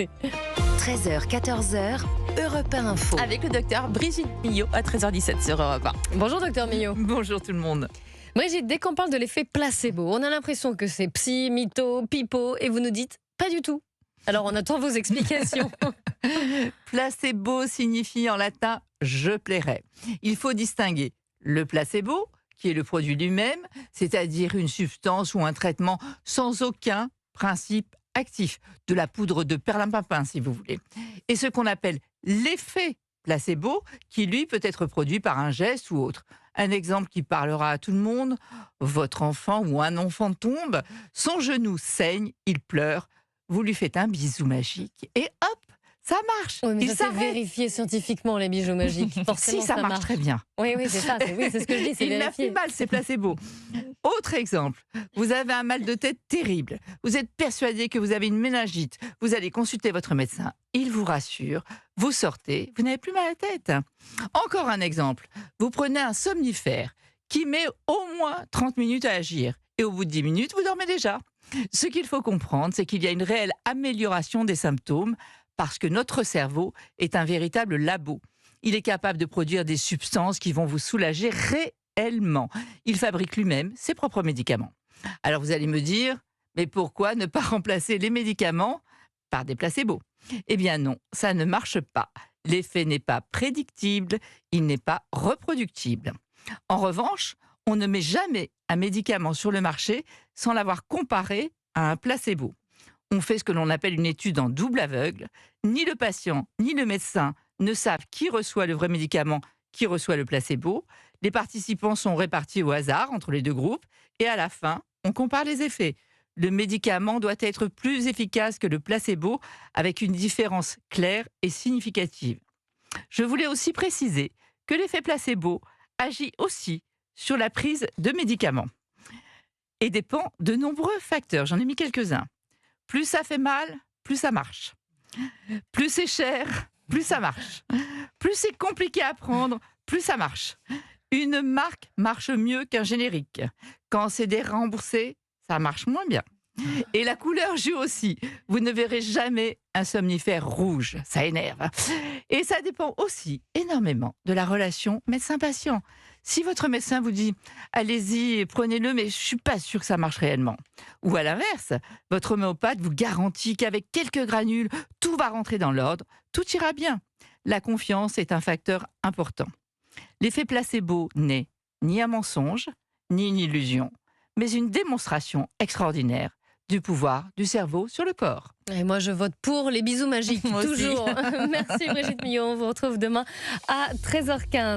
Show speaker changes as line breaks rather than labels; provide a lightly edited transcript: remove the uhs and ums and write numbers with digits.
13h, 14h, Europe 1 Info.
Avec le docteur Brigitte Millot à 13h17 sur Europe 1.
Bonjour docteur Millot.
Bonjour tout le monde.
Brigitte, dès qu'on parle de l'effet placebo, on a l'impression que c'est psy, mytho, pipeau, et vous nous dites pas du tout. Alors on attend vos explications.
Placebo signifie en latin « je plairai ». Il faut distinguer le placebo, qui est le produit lui-même, c'est-à-dire une substance ou un traitement sans aucun principe actif, de la poudre de perlimpinpin si vous voulez, et ce qu'on appelle l'effet placebo, qui lui peut être produit par un geste ou autre. Un exemple qui parlera à tout le monde: votre enfant ou un enfant tombe, son genou saigne, il pleure, vous lui faites un bisou magique et hop, ça marche.
Oui, mais
Il
ça c'est
s'arrête.
vérifié scientifiquement, les bijoux magiques. Forcément,
Si, ça marche très bien.
Oui, c'est ça. C'est ce que je dis, c'est
Il n'a
vérifié.
plus mal, c'est placebo. Autre exemple, vous avez un mal de tête terrible. Vous êtes persuadé que vous avez une méningite. Vous allez consulter votre médecin. Il vous rassure. Vous sortez, vous n'avez plus mal à la tête. Encore un exemple. Vous prenez un somnifère qui met au moins 30 minutes à agir. Et au bout de 10 minutes, vous dormez déjà. Ce qu'il faut comprendre, c'est qu'il y a une réelle amélioration des symptômes parce que notre cerveau est un véritable labo. Il est capable de produire des substances qui vont vous soulager réellement. Il fabrique lui-même ses propres médicaments. Alors vous allez me dire, mais pourquoi ne pas remplacer les médicaments par des placebos? Eh bien non, ça ne marche pas. L'effet n'est pas prédictible, il n'est pas reproductible. En revanche, on ne met jamais un médicament sur le marché sans l'avoir comparé à un placebo. On fait ce que l'on appelle une étude en double aveugle. Ni le patient, ni le médecin ne savent qui reçoit le vrai médicament, qui reçoit le placebo. Les participants sont répartis au hasard entre les deux groupes et à la fin, on compare les effets. Le médicament doit être plus efficace que le placebo avec une différence claire et significative. Je voulais aussi préciser que l'effet placebo agit aussi sur la prise de médicaments et dépend de nombreux facteurs. J'en ai mis quelques-uns. Plus ça fait mal, plus ça marche. Plus c'est cher, plus ça marche. Plus c'est compliqué à prendre, plus ça marche. Une marque marche mieux qu'un générique. Quand c'est déremboursé, ça marche moins bien. Et la couleur joue aussi. Vous ne verrez jamais un somnifère rouge, ça énerve. Et ça dépend aussi énormément de la relation médecin-patient. Si votre médecin vous dit « allez-y, prenez-le, mais je ne suis pas sûr que ça marche réellement », ou à l'inverse, votre homéopathe vous garantit qu'avec quelques granules, tout va rentrer dans l'ordre, tout ira bien. La confiance est un facteur important. L'effet placebo n'est ni un mensonge, ni une illusion, mais une démonstration extraordinaire du pouvoir du cerveau sur le corps.
Et moi, je vote pour les bisous magiques,
Moi aussi.
toujours. Merci Brigitte Millot, on vous retrouve demain à 13h15.